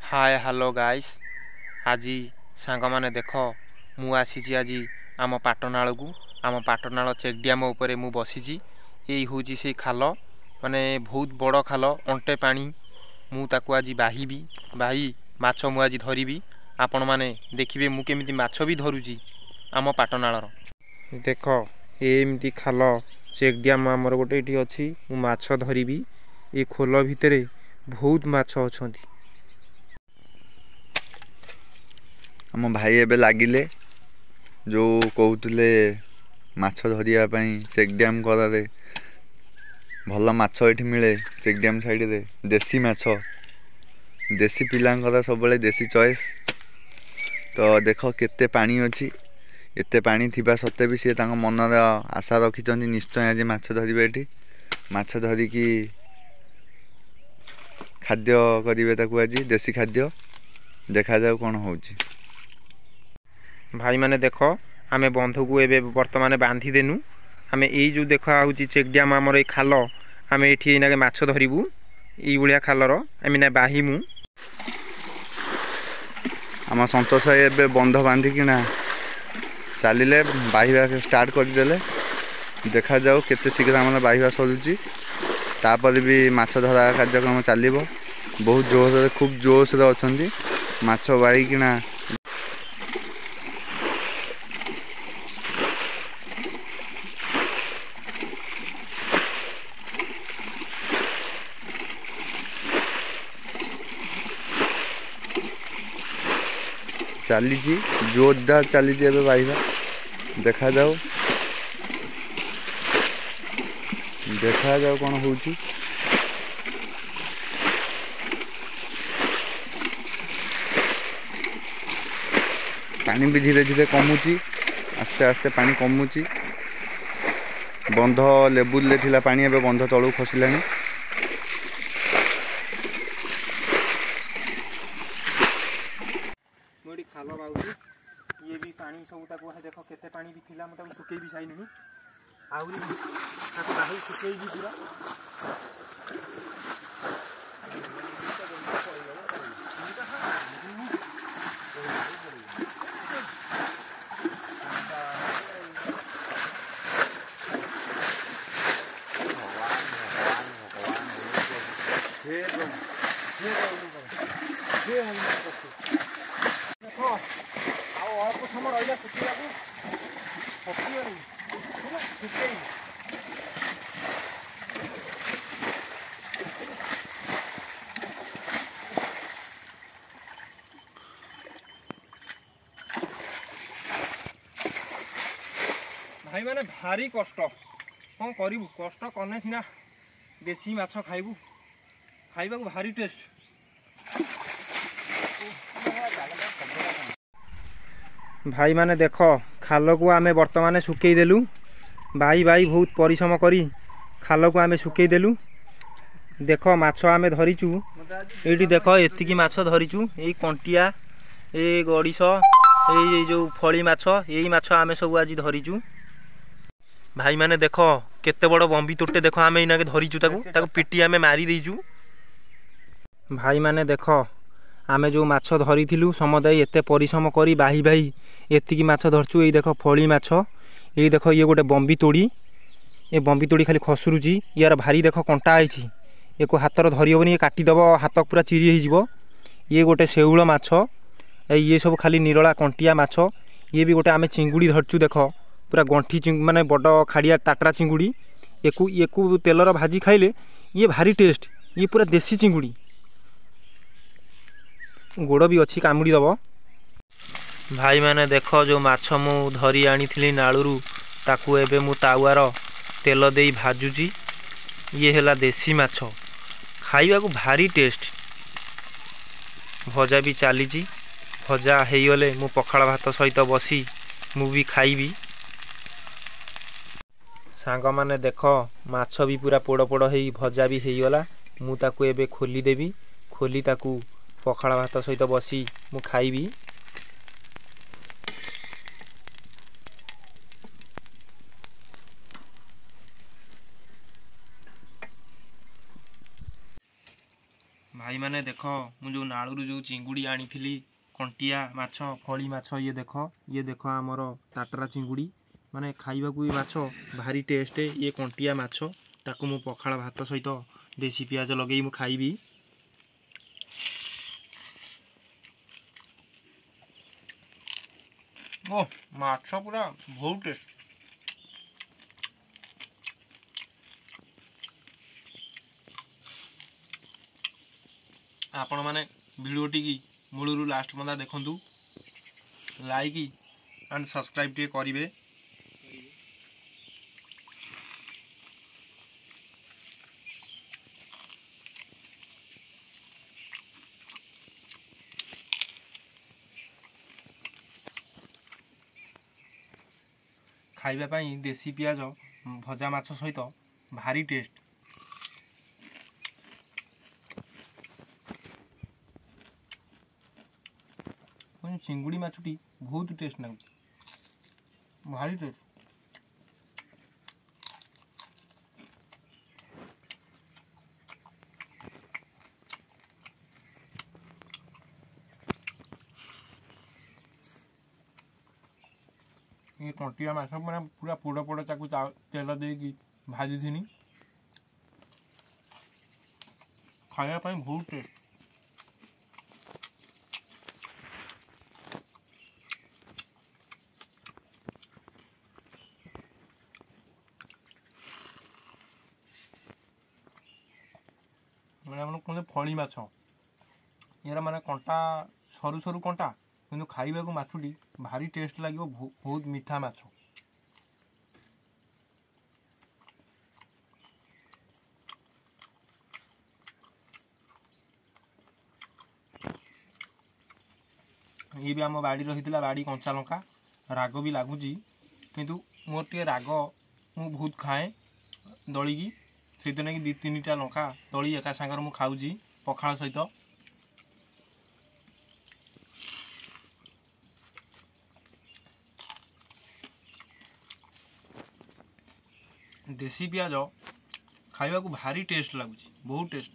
Hi hello guys. आज सांग माने देख मु आसी आज आम पाटनाल को आम पाटनाल चेक डैम उपरे मु बसीची। यही हूँ से खाल माने बहुत बड़ खाल अंटे पानी मु ताकू आज बाहिबी बाही माछ मु आज धरबी। आपण माने देखिबे मु केमिति माछ भी धरुची आम पाटनालर। देख एमती खाल चेक डैम आमर गोटे ये अच्छी मु माछ धरबी। ये खोल भितर बहुत माछ अछंती। आम भाई एबे लागिले जो कहते माछ धरियापाई चेक डैम करारे भल माछ ये मिले। चेक डैम साइड रे देसी माछ देसी पिलांकर सब देसी चॉइस। तो देख केते पानी अच्छी एते पानी थिबा सत्ते भी सी मन आशा रखी निश्चय आज माछ धरवे ये माछ धरिकी खाद्य करेंगे आज देसी खाद्य। देखा जाऊ कौन होची। भाई माने देख आमे बंधु को एबे वर्तमान बांधी देनु। आमे एई जो देखा होची चेक डैम हमर ए खाल आमे एठी एनाके माछ धरिबू। एई बुलिया खालर आमे ना बाहिमु। आम संतोष भाई एबे बंध बांधिकिना चलिले बाहिबा स्टार्ट करदेले। देखा जाऊ केते शीघ्र आम बाहिबा सरुची तापर भी माछ धरा कार्यक्रम चलिबो। बहुत जोश खूब जोश रे अछंती माछ बाहिकिना चली जोरदार चली बाहिबा। देखा जाऊ कौन होची। पानी भी धीरे धीरे कमुची आस्ते आस्ते पानी कमुची। बंध लेबुल ले थिला पानी एबे बंध तळू खसिलानी। मोडी खाल बाउजी ये भी पानी सब ताको देखो केते पानी भी थिला मत सुकेई भी साइलेनी। आउरी ताको बाही सुकेई भी पूरा भाई माने भारी कष्ट कौन करू। कष्ट कने सीना देसी माछ खाइबू खाइबा को भारी टेस्ट। भाई माने देख खाल को आमे वर्तमान सुकई देलु। भाई भाई बहुत परिश्रम करी खाल को आमे सुकई देलु। देख माछ आमे धरिचु एठी देख एतिकी माछ धरिचु। एई कंटिया ए गड़िश ए जो फली माछ एई माछ आमे सब आज धरिचु। भाई माने देख केते बड़ बंबी तोटे देख आमे इनाके धरिचु ताकू पिटी आमे मारी देइचु। भाई माने देख आमे जो माछ धरिथिलु समुदाय एते परिश्रम करी बाही बाही एतिकी माछ धरचु। एई देख फली माछ एई देख ये गोटे बंबी तोड़ी ए बंबी तोड़ी खाली खसुरुची। यार भारी देख कंटा आइछि एको हातर धरि होबनी। ये काटी दबो हाथ पूरा चिरी हे जिवो। ये गोटे शेउळ माछ ये सब खाली निरला कंटिया माछ। ये भी गोटे आमे चिंगुड़ी धरचु देख पूरा गंठी माने बड़ खाड़िया ताटरा चिंगुड़ी। एकू तेलर भाजी खाइले ये भारी टेस्ट। ये पूरा देसी चिंगुड़ी गोड़ भी अच्छी कामुड़ी दब। भाई माने देख जो माछ मु धरी आनी नालुरु ताकू एबे मु तावार तेल देई भाजुची। ये हैला देसी माछ खाइबा को भारी टेस्ट। भजा भी चलीची भजा हेगले मु पखाल भात सहित बसी मु भी खाइबी। सांग माने देख माछ भी पूरा पोड़ पोड़ हेई भजा भी हेगला। मु ताकू एबे खोली देबी। खोली ताकू पखाल भात सहित बसी मु खाइबी। भाई भाई मैंने देख मु जो नालू जो चिंगुड़ी आनी कंटिया माछ फली माछ ये देख आमर टाटरा चिंगुड़ी माने खाइबा को माछ भारी टेस्ट ये कंटिया माछ ताकू मु पखाल भात सहित देसी पियाज लगे मु खाइबी। ओ माछ पूरा बहुत टेस्ट। आपण माने वीडियोटी की मूलरू लास्ट मदा देखंतु लाइक एंड सब्सक्राइब टे करिवे। खाइबा पाई देसी पियाज भजा माछ सहित भारी टेस्ट। चिंगुड़ी माछटी बहुत टेस्ट ना भारी टेस्ट। ये कंटिया माछ मैंने पूरा पोड़ पोड़ ताकू तेल देकी भाजी थी खाया बहुत टेस्ट। मैंने फली माछ यार माने कंटा सरू सरू कंटा कि खाइबा को माछुटी भारी टेस्ट लगे बहुत मीठा माछ। ये भी आम बाड़ी रही बाड़ी कंचा लंका राग भी लगुच किंतु मोर टे राग मु बहुत खाए दलिकी से दी तीन टा लंका दली एका सांगर मु खाऊजी पखाल सहित। देसी पियाज खाइबा को भारी टेस्ट लगुच बहुत टेस्ट।